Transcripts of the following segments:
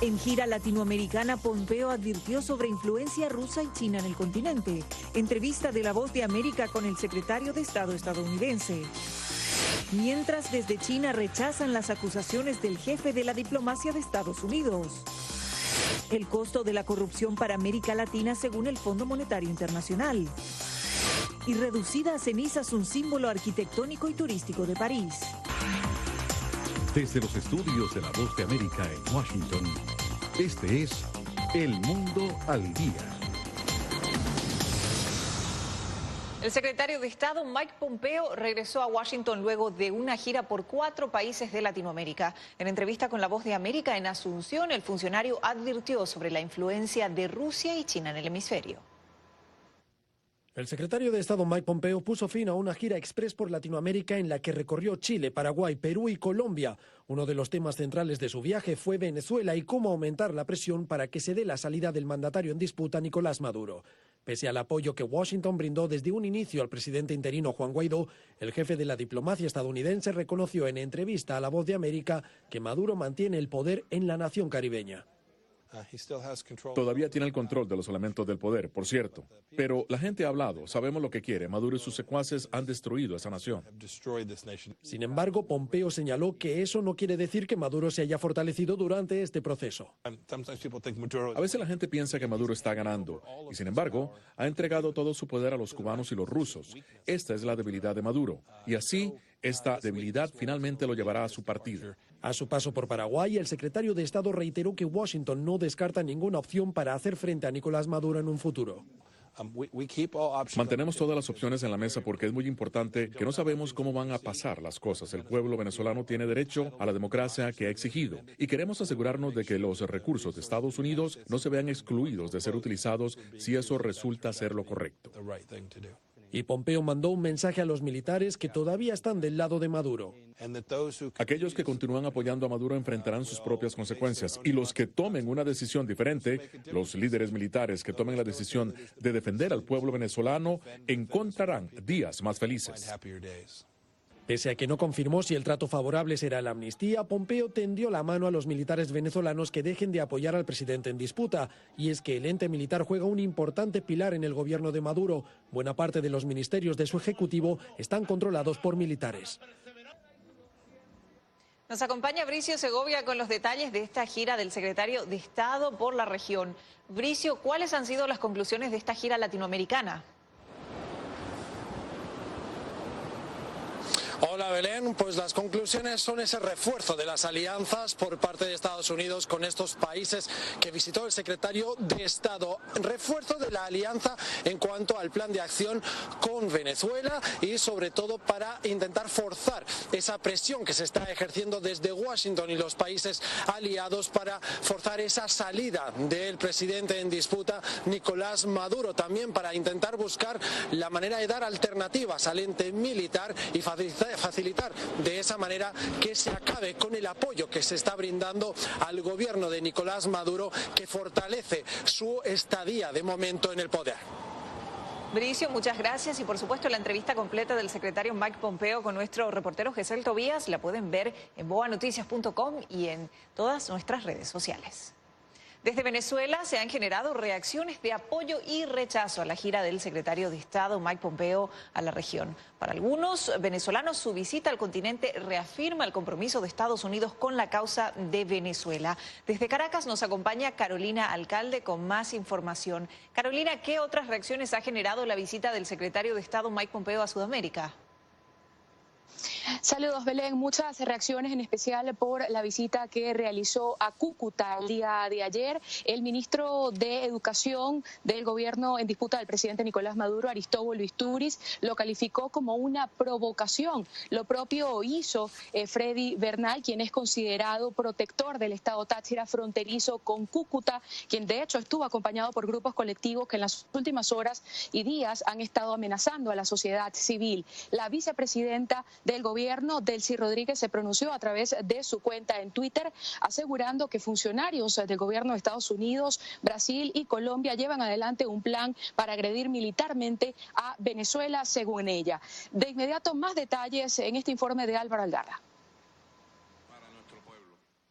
En gira latinoamericana, Pompeo advirtió sobre influencia rusa y China en el continente. Entrevista de La Voz de América con el secretario de Estado estadounidense. Mientras desde China rechazan las acusaciones del jefe de la diplomacia de Estados Unidos. El costo de la corrupción para América Latina según el Fondo Monetario Internacional. Y reducida a cenizas un símbolo arquitectónico y turístico de París. Desde los estudios de La Voz de América en Washington, este es El Mundo al Día. El secretario de Estado, Mike Pompeo, regresó a Washington luego de una gira por 4 países de Latinoamérica. En entrevista con La Voz de América en Asunción, el funcionario advirtió sobre la influencia de Rusia y China en el hemisferio. El secretario de Estado Mike Pompeo puso fin a una gira express por Latinoamérica en la que recorrió Chile, Paraguay, Perú y Colombia. Uno de los temas centrales de su viaje fue Venezuela y cómo aumentar la presión para que se dé la salida del mandatario en disputa, Nicolás Maduro. Pese al apoyo que Washington brindó desde un inicio al presidente interino Juan Guaidó, el jefe de la diplomacia estadounidense reconoció en entrevista a La Voz de América que Maduro mantiene el poder en la nación caribeña. Todavía tiene el control de los elementos del poder, por cierto. Pero la gente ha hablado, sabemos lo que quiere. Maduro y sus secuaces han destruido esa nación. Sin embargo, Pompeo señaló que eso no quiere decir que Maduro se haya fortalecido durante este proceso. A veces la gente piensa que Maduro está ganando y, sin embargo, ha entregado todo su poder a los cubanos y los rusos. Esta es la debilidad de Maduro. Y así, esta debilidad finalmente lo llevará a su partido. A su paso por Paraguay, el secretario de Estado reiteró que Washington no descarta ninguna opción para hacer frente a Nicolás Maduro en un futuro. Mantenemos todas las opciones en la mesa porque es muy importante que no sabemos cómo van a pasar las cosas. El pueblo venezolano tiene derecho a la democracia que ha exigido y queremos asegurarnos de que los recursos de Estados Unidos no se vean excluidos de ser utilizados si eso resulta ser lo correcto. Y Pompeo mandó un mensaje a los militares que todavía están del lado de Maduro. Aquellos que continúan apoyando a Maduro enfrentarán sus propias consecuencias y los que tomen una decisión diferente, los líderes militares que tomen la decisión de defender al pueblo venezolano, encontrarán días más felices. Pese a que no confirmó si el trato favorable será la amnistía, Pompeo tendió la mano a los militares venezolanos que dejen de apoyar al presidente en disputa. Y es que el ente militar juega un importante pilar en el gobierno de Maduro. Buena parte de los ministerios de su ejecutivo están controlados por militares. Nos acompaña Bricio Segovia con los detalles de esta gira del secretario de Estado por la región. Bricio, ¿cuáles han sido las conclusiones de esta gira latinoamericana? Hola Belén, pues las conclusiones son ese refuerzo de las alianzas por parte de Estados Unidos con estos países que visitó el secretario de Estado. Refuerzo de la alianza en cuanto al plan de acción con Venezuela y sobre todo para intentar forzar esa presión que se está ejerciendo desde Washington y los países aliados para forzar esa salida del presidente en disputa, Nicolás Maduro. También para intentar buscar la manera de dar alternativas al ente militar y facilitar de esa manera que se acabe con el apoyo que se está brindando al gobierno de Nicolás Maduro, que fortalece su estadía de momento en el poder. Bricio, muchas gracias y por supuesto la entrevista completa del secretario Mike Pompeo con nuestro reportero Gesell Tobías la pueden ver en boanoticias.com y en todas nuestras redes sociales. Desde Venezuela se han generado reacciones de apoyo y rechazo a la gira del secretario de Estado Mike Pompeo a la región. Para algunos venezolanos, su visita al continente reafirma el compromiso de Estados Unidos con la causa de Venezuela. Desde Caracas nos acompaña Carolina Alcalde con más información. Carolina, ¿qué otras reacciones ha generado la visita del secretario de Estado Mike Pompeo a Sudamérica? Saludos, Belén. Muchas reacciones, en especial por la visita que realizó a Cúcuta el día de ayer. El ministro de Educación del gobierno en disputa del presidente Nicolás Maduro, Aristóbulo Istúriz, lo calificó como una provocación. Lo propio hizo Freddy Bernal, quien es considerado protector del estado Táchira fronterizo con Cúcuta, quien de hecho estuvo acompañado por grupos colectivos que en las últimas horas y días han estado amenazando a la sociedad civil. La vicepresidenta del gobierno, Delcy Rodríguez, se pronunció a través de su cuenta en Twitter, asegurando que funcionarios del gobierno de Estados Unidos, Brasil y Colombia llevan adelante un plan para agredir militarmente a Venezuela, según ella. De inmediato, más detalles en este informe de Álvaro Aldarra.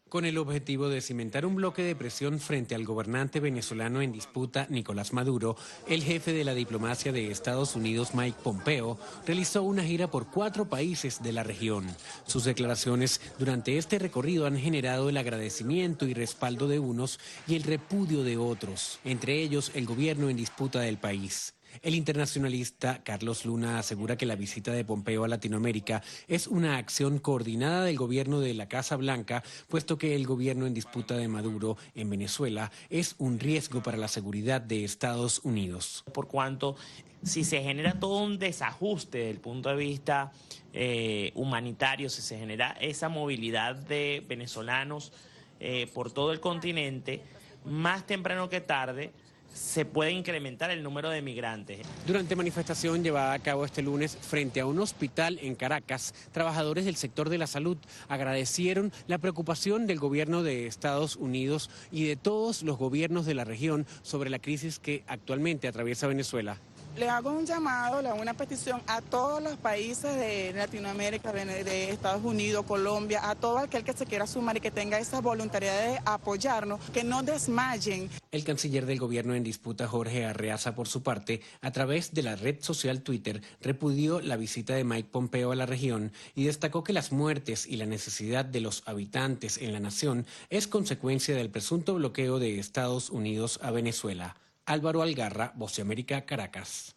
con el objetivo de cimentar un bloque de presión frente al gobernante venezolano en disputa, Nicolás Maduro. El jefe de la diplomacia de Estados Unidos, Mike Pompeo, realizó una gira por 4 países de la región. Sus declaraciones durante este recorrido han generado el agradecimiento y respaldo de unos y el repudio de otros, entre ellos el gobierno en disputa del país. El internacionalista Carlos Luna asegura que la visita de Pompeo a Latinoamérica es una acción coordinada del gobierno de la Casa Blanca, puesto que el gobierno en disputa de Maduro en Venezuela es un riesgo para la seguridad de Estados Unidos. Por cuanto, si se genera todo un desajuste desde el punto de vista humanitario, si se genera esa movilidad de venezolanos por todo el continente, más temprano que tarde, se puede incrementar el número de migrantes. Durante manifestación llevada a cabo este lunes frente a un hospital en Caracas, trabajadores del sector de la salud agradecieron la preocupación del gobierno de Estados Unidos y de todos los gobiernos de la región sobre la crisis que actualmente atraviesa Venezuela. Le hago un llamado, le hago una petición a todos los países de Latinoamérica, de Estados Unidos, Colombia, a todo aquel que se quiera sumar y que tenga esa voluntariedad de apoyarnos, que no desmayen. El canciller del gobierno en disputa, Jorge Arreaza, por su parte, a través de la red social Twitter, repudió la visita de Mike Pompeo a la región y destacó que las muertes y la necesidad de los habitantes en la nación es consecuencia del presunto bloqueo de Estados Unidos a Venezuela. Álvaro Algarra, Voz de América, Caracas.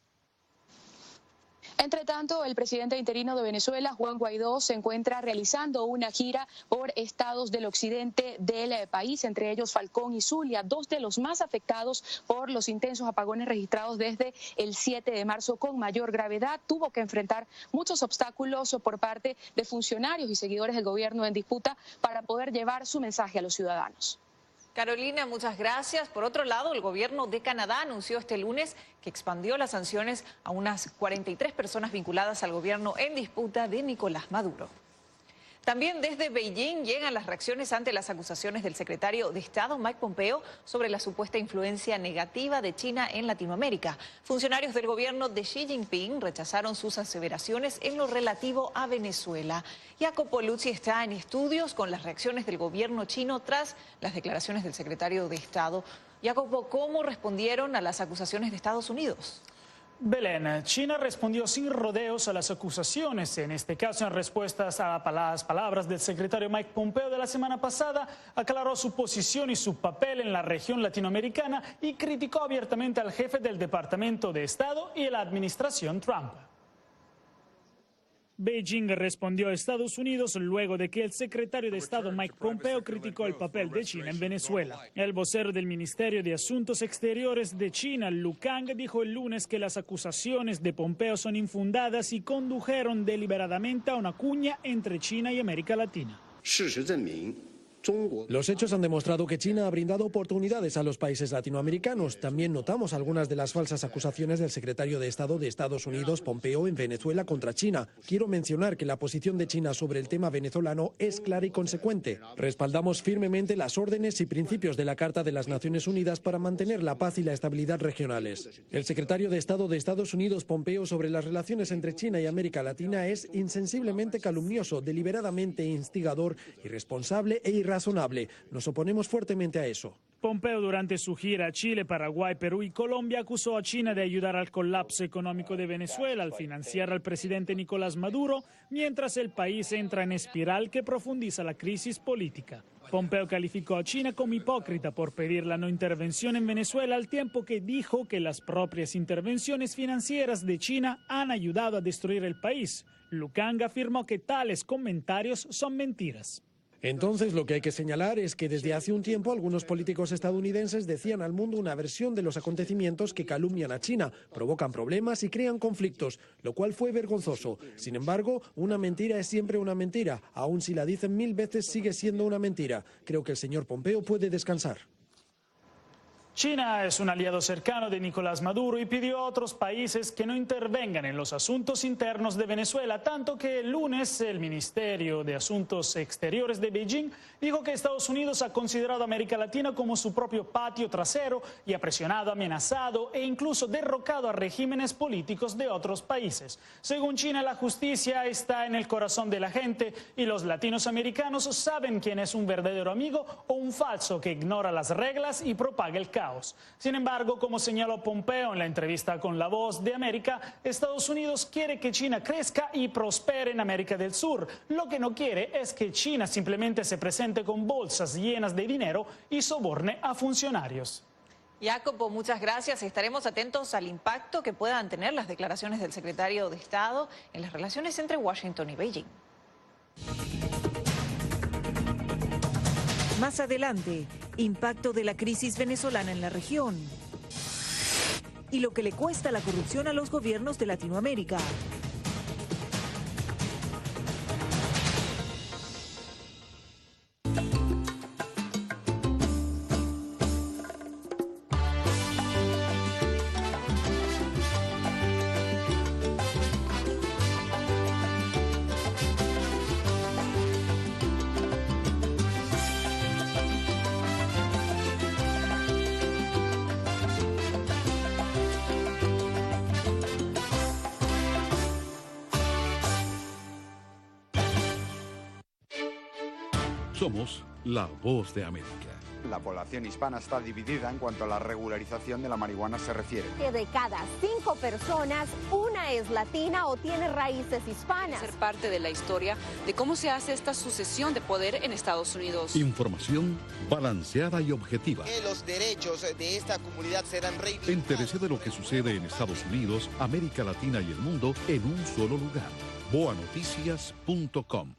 Entre tanto, el presidente interino de Venezuela, Juan Guaidó, se encuentra realizando una gira por estados del occidente del país, entre ellos Falcón y Zulia, 2 de los más afectados por los intensos apagones registrados desde el 7 de marzo con mayor gravedad. Tuvo que enfrentar muchos obstáculos por parte de funcionarios y seguidores del gobierno en disputa para poder llevar su mensaje a los ciudadanos. Carolina, muchas gracias. Por otro lado, el gobierno de Canadá anunció este lunes que expandió las sanciones a unas 43 personas vinculadas al gobierno en disputa de Nicolás Maduro. También desde Beijing llegan las reacciones ante las acusaciones del secretario de Estado, Mike Pompeo, sobre la supuesta influencia negativa de China en Latinoamérica. Funcionarios del gobierno de Xi Jinping rechazaron sus aseveraciones en lo relativo a Venezuela. Jacopo Luzzi está en estudios con las reacciones del gobierno chino tras las declaraciones del secretario de Estado. Jacopo, ¿cómo respondieron a las acusaciones de Estados Unidos? Belén, China respondió sin rodeos a las acusaciones, en este caso en respuestas a las palabras del secretario Mike Pompeo de la semana pasada, aclaró su posición y su papel en la región latinoamericana y criticó abiertamente al jefe del Departamento de Estado y la administración Trump. Beijing respondió a Estados Unidos luego de que el secretario de Estado Mike Pompeo criticó el papel de China en Venezuela. El vocero del Ministerio de Asuntos Exteriores de China, Lu Kang, dijo el lunes que las acusaciones de Pompeo son infundadas y condujeron deliberadamente a una cuña entre China y América Latina. Los hechos han demostrado que China ha brindado oportunidades a los países latinoamericanos. También notamos algunas de las falsas acusaciones del secretario de Estado de Estados Unidos, Pompeo, en Venezuela contra China. Quiero mencionar que la posición de China sobre el tema venezolano es clara y consecuente. Respaldamos firmemente las órdenes y principios de la Carta de las Naciones Unidas para mantener la paz y la estabilidad regionales. El secretario de Estado de Estados Unidos, Pompeo, sobre las relaciones entre China y América Latina es insensiblemente calumnioso, deliberadamente instigador, irresponsable e razonable. Nos oponemos fuertemente a eso. Pompeo, durante su gira a Chile, Paraguay, Perú y Colombia, acusó a China de ayudar al colapso económico de Venezuela al financiar al presidente Nicolás Maduro, mientras el país entra en espiral que profundiza la crisis política. Pompeo calificó a China como hipócrita por pedir la no intervención en Venezuela, al tiempo que dijo que las propias intervenciones financieras de China han ayudado a destruir el país. Lu Kang afirmó que tales comentarios son mentiras. Entonces, lo que hay que señalar es que desde hace un tiempo algunos políticos estadounidenses decían al mundo una versión de los acontecimientos que calumnian a China, provocan problemas y crean conflictos, lo cual fue vergonzoso. Sin embargo, una mentira es siempre una mentira. Aun si la dicen 1000 veces, sigue siendo una mentira. Creo que el señor Pompeo puede descansar. China es un aliado cercano de Nicolás Maduro y pidió a otros países que no intervengan en los asuntos internos de Venezuela, tanto que el lunes el Ministerio de Asuntos Exteriores de Beijing dijo que Estados Unidos ha considerado a América Latina como su propio patio trasero y ha presionado, amenazado e incluso derrocado a regímenes políticos de otros países. Según China, la justicia está en el corazón de la gente y los latinos americanos saben quién es un verdadero amigo o un falso que ignora las reglas y propaga el caos. Sin embargo, como señaló Pompeo en la entrevista con La Voz de América, Estados Unidos quiere que China crezca y prospere en América del Sur. Lo que no quiere es que China simplemente se presente con bolsas llenas de dinero y soborne a funcionarios. Jacopo, muchas gracias. Estaremos atentos al impacto que puedan tener las declaraciones del secretario de Estado en las relaciones entre Washington y Beijing. Más adelante, impacto de la crisis venezolana en la región y lo que le cuesta la corrupción a los gobiernos de Latinoamérica. Somos la Voz de América. La población hispana está dividida en cuanto a la regularización de la marihuana se refiere. Que de cada 5 personas, una es latina o tiene raíces hispanas. Ser parte de la historia de cómo se hace esta sucesión de poder en Estados Unidos. Información balanceada y objetiva. Que los derechos de esta comunidad serán reivindicados. Entérese de lo que sucede en Estados Unidos, América Latina y el mundo en un solo lugar. boanoticias.com.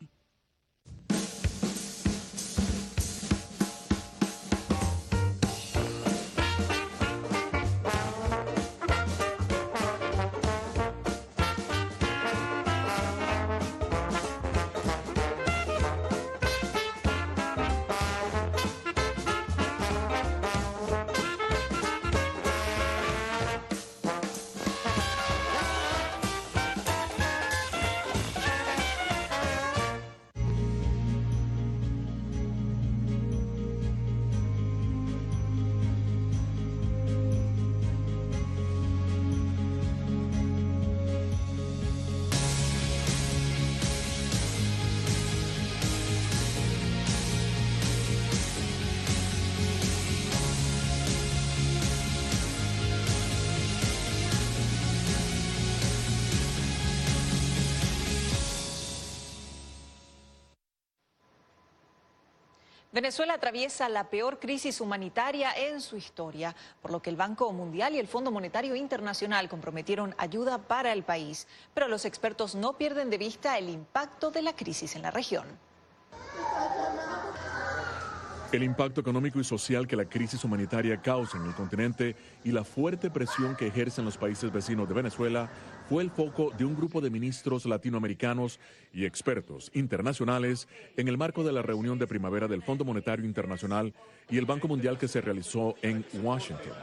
Venezuela atraviesa la peor crisis humanitaria en su historia, por lo que el Banco Mundial y el Fondo Monetario Internacional comprometieron ayuda para el país. Pero los expertos no pierden de vista el impacto de la crisis en la región. El impacto económico y social que la crisis humanitaria causa en el continente y la fuerte presión que ejercen los países vecinos de Venezuela fue el foco de un grupo de ministros latinoamericanos y expertos internacionales en el marco de la reunión de primavera del Fondo Monetario Internacional y el Banco Mundial que se realizó en Washington.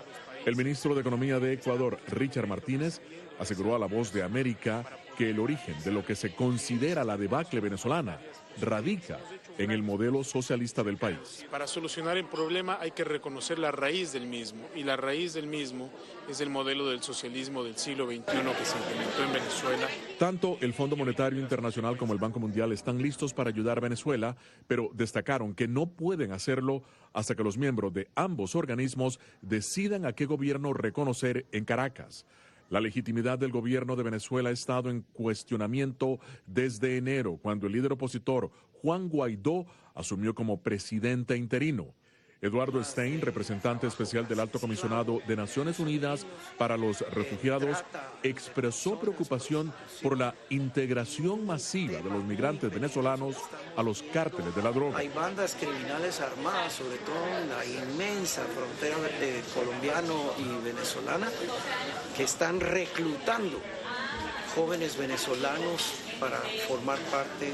El ministro de Economía de Ecuador, Richard Martínez, aseguró a La Voz de América que el origen de lo que se considera la debacle venezolana radica en el modelo socialista del país. Para solucionar el problema hay que reconocer la raíz del mismo, y la raíz del mismo es el modelo del socialismo del siglo XXI que se implementó en Venezuela. Tanto el Fondo Monetario Internacional como el Banco Mundial están listos para ayudar a Venezuela, pero destacaron que no pueden hacerlo hasta que los miembros de ambos organismos decidan a qué gobierno reconocer en Caracas. La legitimidad del gobierno de Venezuela ha estado en cuestionamiento desde enero, cuando el líder opositor Juan Guaidó asumió como presidente interino. Eduardo Stein, representante especial del Alto Comisionado de Naciones Unidas para los Refugiados, expresó preocupación por la integración masiva de los migrantes venezolanos a los cárteles de la droga. Hay bandas criminales armadas, sobre todo en la inmensa frontera colombiana y venezolana, que están reclutando jóvenes venezolanos para formar parte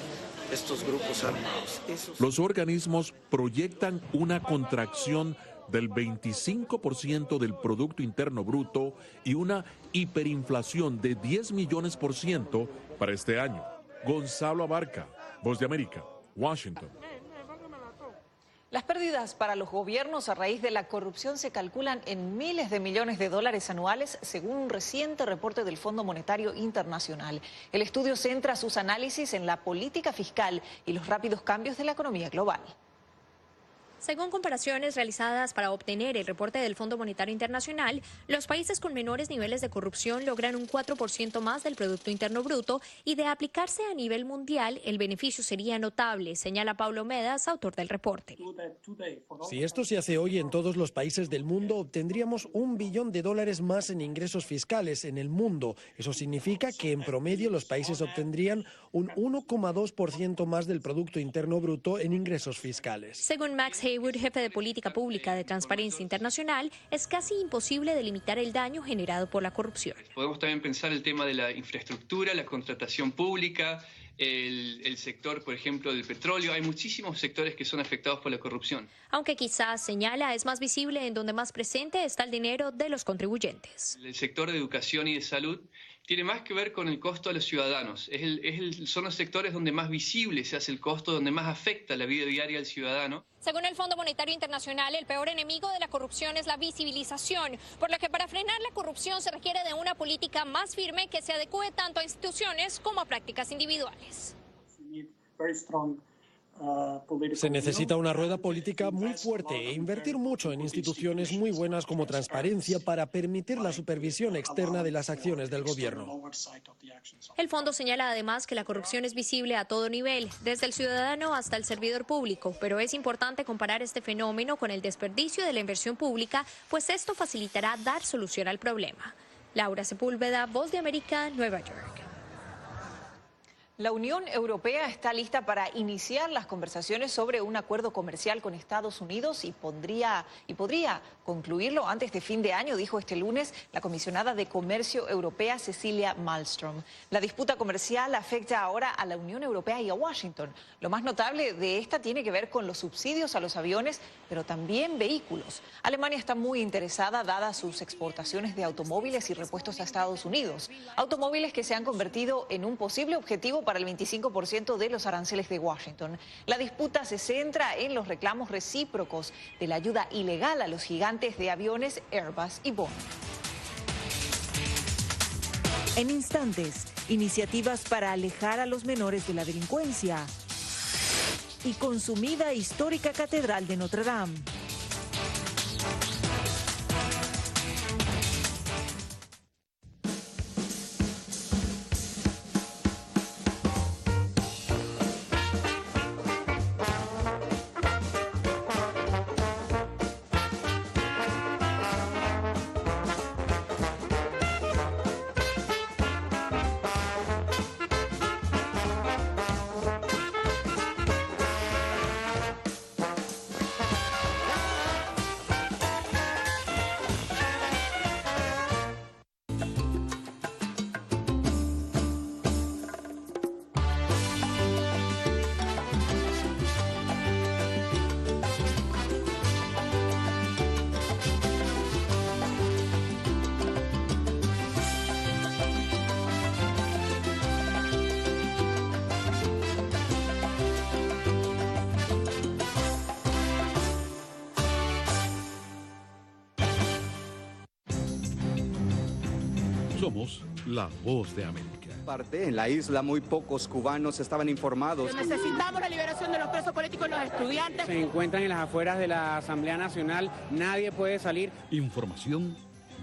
estos grupos armados. Los organismos proyectan una contracción del 25% del Producto Interno Bruto y una hiperinflación de 10 millones% para este año. Gonzalo Abarca, Voz de América, Washington. Las pérdidas para los gobiernos a raíz de la corrupción se calculan en miles de millones de dólares anuales, según un reciente reporte del Fondo Monetario Internacional. El estudio centra sus análisis en la política fiscal y los rápidos cambios de la economía global. Según comparaciones realizadas para obtener el reporte del Fondo Monetario Internacional, los países con menores niveles de corrupción logran un 4% más del Producto Interno Bruto y de aplicarse a nivel mundial, el beneficio sería notable, señala Paulo Medas, autor del reporte. Si esto se hace hoy en todos los países del mundo, obtendríamos $1 billón más en ingresos fiscales en el mundo. Eso significa que en promedio los países obtendrían un 1,2% más del Producto Interno Bruto en ingresos fiscales. Según Max Haywood, jefe de política pública de Transparencia Internacional, es casi imposible delimitar el daño generado por la corrupción. Podemos también pensar el tema de la infraestructura, la contratación pública, el sector, por ejemplo, del petróleo. Hay muchísimos sectores que son afectados por la corrupción. Aunque quizás, señala, es más visible en donde más presente está el dinero de los contribuyentes. El sector de educación y de salud tiene más que ver con el costo a los ciudadanos. Son los sectores donde más visible se hace el costo, donde más afecta la vida diaria del ciudadano. Según el Fondo Monetario Internacional, el peor enemigo de la corrupción es la visibilización, por lo que para frenar la corrupción se requiere de una política más firme que se adecue tanto a instituciones como a prácticas individuales. Se necesita una rueda política muy fuerte e invertir mucho en instituciones muy buenas como transparencia para permitir la supervisión externa de las acciones del gobierno. El fondo señala además que la corrupción es visible a todo nivel, desde el ciudadano hasta el servidor público, pero es importante comparar este fenómeno con el desperdicio de la inversión pública, pues esto facilitará dar solución al problema. Laura Sepúlveda, Voz de América, Nueva York. La Unión Europea está lista para iniciar las conversaciones sobre un acuerdo comercial con Estados Unidos y podría concluirlo antes de fin de año, dijo este lunes la comisionada de Comercio Europea Cecilia Malmström. La disputa comercial afecta ahora a la Unión Europea y a Washington. Lo más notable de esta tiene que ver con los subsidios a los aviones, pero también vehículos. Alemania está muy interesada, dadas sus exportaciones de automóviles y repuestos a Estados Unidos. Automóviles que se han convertido en un posible objetivo para el 25% de los aranceles de Washington. La disputa se centra en los reclamos recíprocos de la ayuda ilegal a los gigantes de aviones Airbus y Boeing. En instantes, iniciativas para alejar a los menores de la delincuencia y consumida histórica Catedral de Notre Dame. Somos la Voz de América. En la isla muy pocos cubanos estaban informados. Necesitamos la liberación de los presos políticos y los estudiantes. Se encuentran en las afueras de la Asamblea Nacional, nadie puede salir. Información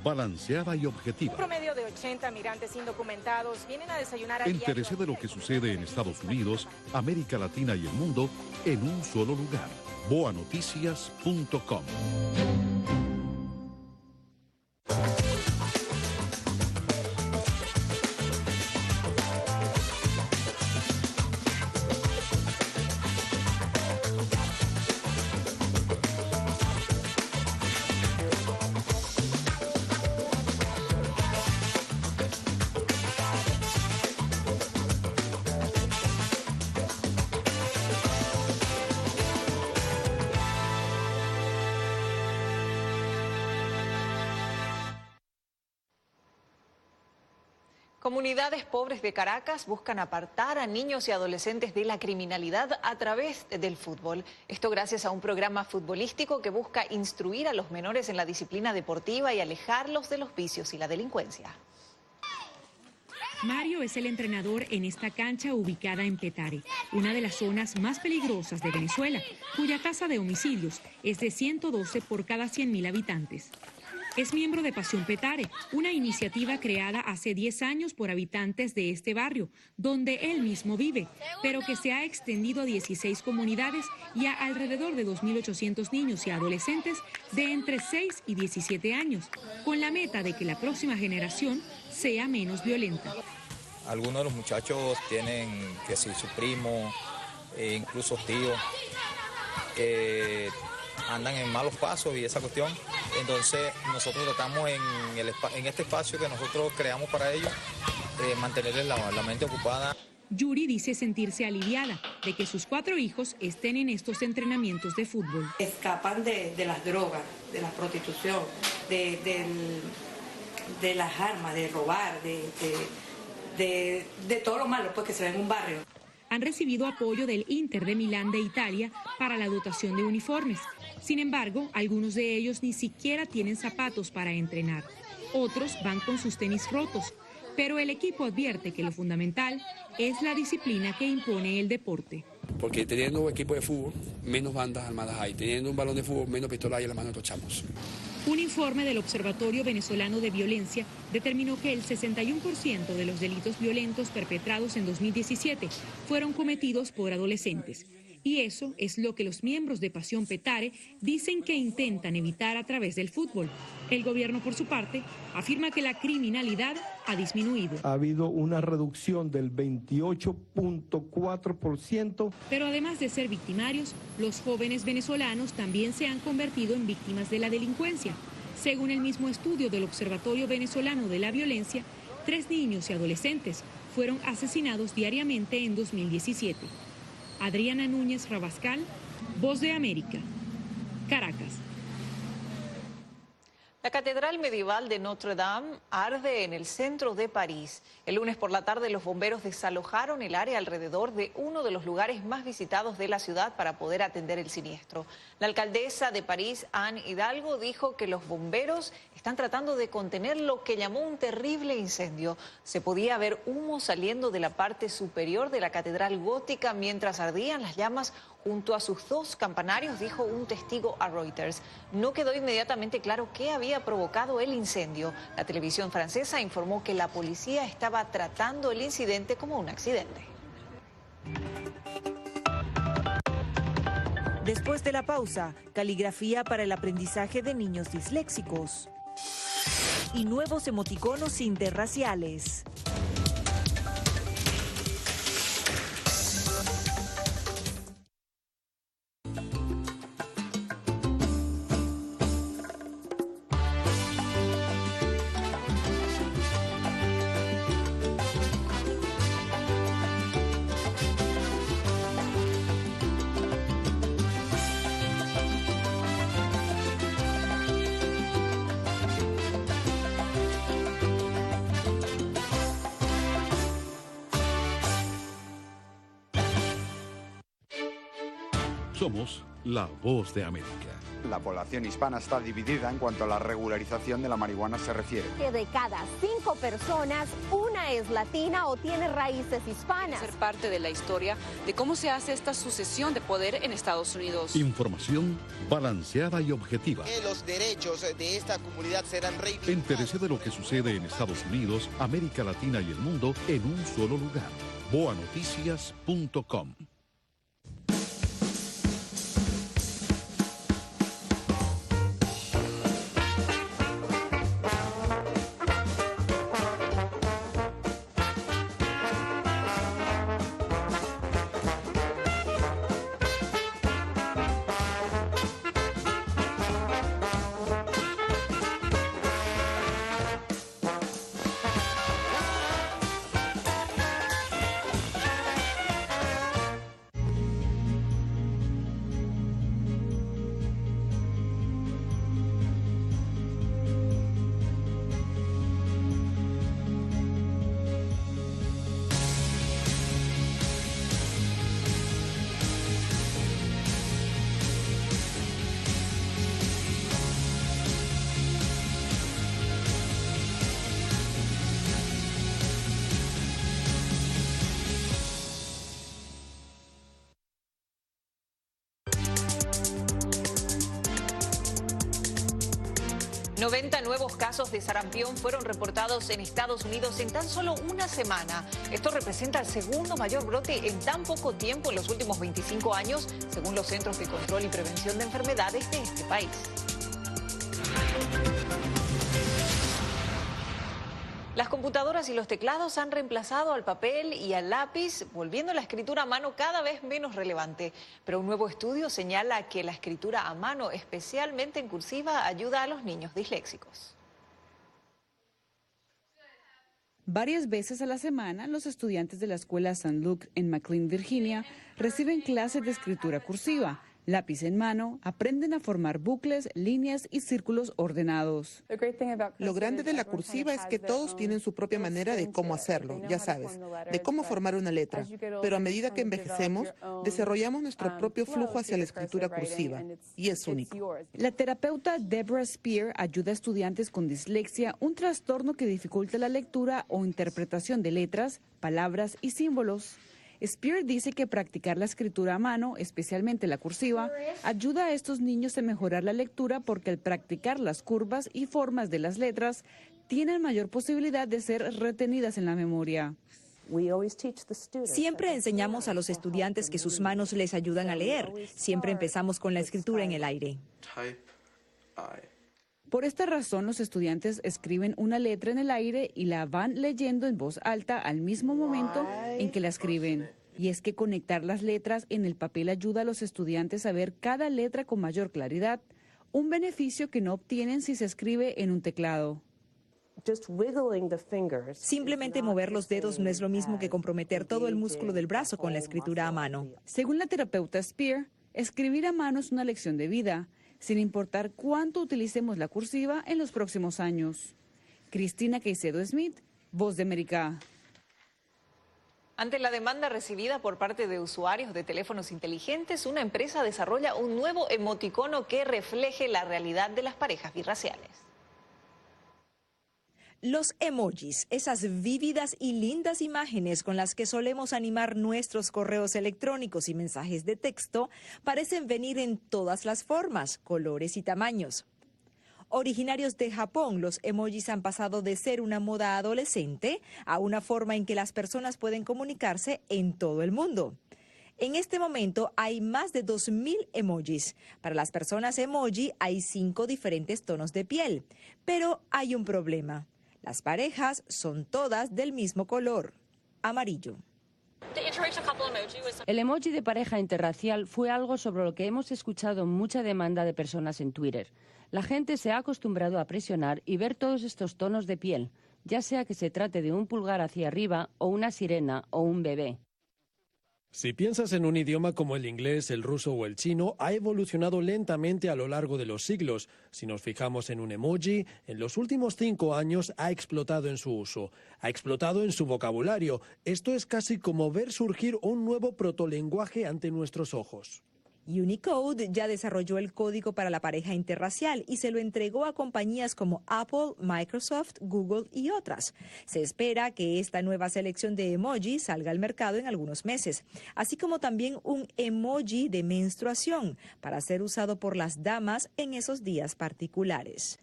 balanceada y objetiva. Un promedio de 80 migrantes indocumentados vienen a desayunar a Entérese de lo que sucede en Estados Unidos, América Latina y el mundo en un solo lugar. boanoticias.com. Comunidades pobres de Caracas buscan apartar a niños y adolescentes de la criminalidad a través del fútbol. Esto gracias a un programa futbolístico que busca instruir a los menores en la disciplina deportiva y alejarlos de los vicios y la delincuencia. Mario es el entrenador en esta cancha ubicada en Petare, una de las zonas más peligrosas de Venezuela, cuya tasa de homicidios es de 112 por cada 100.000 habitantes. Es miembro de Pasión Petare, una iniciativa creada hace 10 años por habitantes de este barrio, donde él mismo vive, pero que se ha extendido a 16 comunidades y a alrededor de 2.800 niños y adolescentes de entre 6 y 17 años, con la meta de que la próxima generación sea menos violenta. Algunos de los muchachos tienen que si su primo, incluso tíos, que andan en malos pasos y esa cuestión. Entonces nosotros tratamos en este espacio que nosotros creamos para ellos, mantenerles la mente ocupada. Yuri dice sentirse aliviada de que sus 4 hijos estén en estos entrenamientos de fútbol. Escapan de las drogas, de la prostitución, de las armas, de robar, de todo lo malo pues, que se ve en un barrio. Han recibido apoyo del Inter de Milán de Italia para la dotación de uniformes. Sin embargo, algunos de ellos ni siquiera tienen zapatos para entrenar. Otros van con sus tenis rotos. Pero el equipo advierte que lo fundamental es la disciplina que impone el deporte. Porque teniendo un equipo de fútbol, menos bandas armadas hay. Teniendo un balón de fútbol, menos pistolas hay en las manos de los chamos. Un informe del Observatorio Venezolano de Violencia determinó que el 61% de los delitos violentos perpetrados en 2017 fueron cometidos por adolescentes. Y eso es lo que los miembros de Pasión Petare dicen que intentan evitar a través del fútbol. El gobierno, por su parte, afirma que la criminalidad ha disminuido. Ha habido una reducción del 28.4%. Pero además de ser victimarios, los jóvenes venezolanos también se han convertido en víctimas de la delincuencia. Según el mismo estudio del Observatorio Venezolano de la Violencia, 3 niños y adolescentes fueron asesinados diariamente en 2017. Adriana Núñez Rabascal, Voz de América, Caracas. La Catedral Medieval de Notre Dame arde en el centro de París. El lunes por la tarde los bomberos desalojaron el área alrededor de uno de los lugares más visitados de la ciudad para poder atender el siniestro. La alcaldesa de París, Anne Hidalgo, dijo que los bomberos están tratando de contener lo que llamó un terrible incendio. Se podía ver humo saliendo de la parte superior de la catedral gótica mientras ardían las llamas junto a sus 2 campanarios, dijo un testigo a Reuters. No quedó inmediatamente claro qué había provocado el incendio. La televisión francesa informó que la policía estaba tratando el incidente como un accidente. Después de la pausa, caligrafía para el aprendizaje de niños disléxicos y nuevos emoticonos interraciales. Somos la Voz de América. La población hispana está dividida en cuanto a la regularización de la marihuana se refiere. Que de cada 5 personas, una es latina o tiene raíces hispanas. Ser parte de la historia de cómo se hace esta sucesión de poder en Estados Unidos. Información balanceada y objetiva. Que los derechos de esta comunidad serán reivindicados. Entérese de lo que sucede en Estados Unidos, América Latina y el mundo en un solo lugar. boanoticias.com. 90 nuevos casos de sarampión fueron reportados en Estados Unidos en tan solo una semana. Esto representa el segundo mayor brote en tan poco tiempo en los últimos 25 años, según los Centros de Control y Prevención de Enfermedades de este país. Las computadoras y los teclados han reemplazado al papel y al lápiz, volviendo la escritura a mano cada vez menos relevante. Pero un nuevo estudio señala que la escritura a mano, especialmente en cursiva, ayuda a los niños disléxicos. Varias veces a la semana, los estudiantes de la escuela St. Luke en McLean, Virginia, reciben clases de escritura cursiva. Lápiz en mano, aprenden a formar bucles, líneas y círculos ordenados. Lo grande de la cursiva es que todos tienen su propia manera de cómo hacerlo, ya sabes, de cómo formar una letra. Pero a medida que envejecemos, desarrollamos nuestro propio flujo hacia la escritura cursiva, y es único. La terapeuta Deborah Spear ayuda a estudiantes con dislexia, un trastorno que dificulta la lectura o interpretación de letras, palabras y símbolos. Spear dice que practicar la escritura a mano, especialmente la cursiva, ayuda a estos niños a mejorar la lectura porque al practicar las curvas y formas de las letras, tienen mayor posibilidad de ser retenidas en la memoria. Siempre enseñamos a los estudiantes que sus manos les ayudan a leer. Siempre empezamos con la escritura en el aire. Por esta razón, los estudiantes escriben una letra en el aire y la van leyendo en voz alta al mismo momento en que la escriben. Y es que conectar las letras en el papel ayuda a los estudiantes a ver cada letra con mayor claridad, un beneficio que no obtienen si se escribe en un teclado. Simplemente mover los dedos no es lo mismo que comprometer todo el músculo del brazo con la escritura a mano. Según la terapeuta Spear, escribir a mano es una lección de vida, sin importar cuánto utilicemos la cursiva en los próximos años. Cristina Caicedo Smith, Voz de América. Ante la demanda recibida por parte de usuarios de teléfonos inteligentes, una empresa desarrolla un nuevo emoticono que refleje la realidad de las parejas birraciales. Los emojis, esas vívidas y lindas imágenes con las que solemos animar nuestros correos electrónicos y mensajes de texto, parecen venir en todas las formas, colores y tamaños. Originarios de Japón, los emojis han pasado de ser una moda adolescente a una forma en que las personas pueden comunicarse en todo el mundo. En este momento hay más de 2.000 emojis. Para las personas emoji hay 5 diferentes tonos de piel, pero hay un problema. Las parejas son todas del mismo color, amarillo. El emoji de pareja interracial fue algo sobre lo que hemos escuchado mucha demanda de personas en Twitter. La gente se ha acostumbrado a presionar y ver todos estos tonos de piel, ya sea que se trate de un pulgar hacia arriba o una sirena o un bebé. Si piensas en un idioma como el inglés, el ruso o el chino, ha evolucionado lentamente a lo largo de los siglos. Si nos fijamos en un emoji, en los últimos 5 años ha explotado en su uso, ha explotado en su vocabulario. Esto es casi como ver surgir un nuevo protolenguaje ante nuestros ojos. Unicode ya desarrolló el código para la pareja interracial y se lo entregó a compañías como Apple, Microsoft, Google y otras. Se espera que esta nueva selección de emoji salga al mercado en algunos meses, así como también un emoji de menstruación para ser usado por las damas en esos días particulares.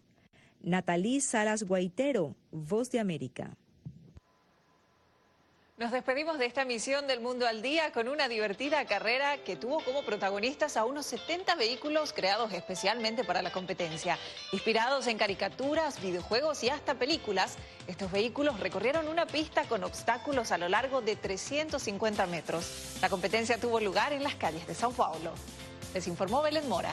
Natalie Salas Guaitero, Voz de América. Nos despedimos de esta emisión del Mundo al Día con una divertida carrera que tuvo como protagonistas a unos 70 vehículos creados especialmente para la competencia. Inspirados en caricaturas, videojuegos y hasta películas, estos vehículos recorrieron una pista con obstáculos a lo largo de 350 metros. La competencia tuvo lugar en las calles de São Paulo. Les informó Belén Mora.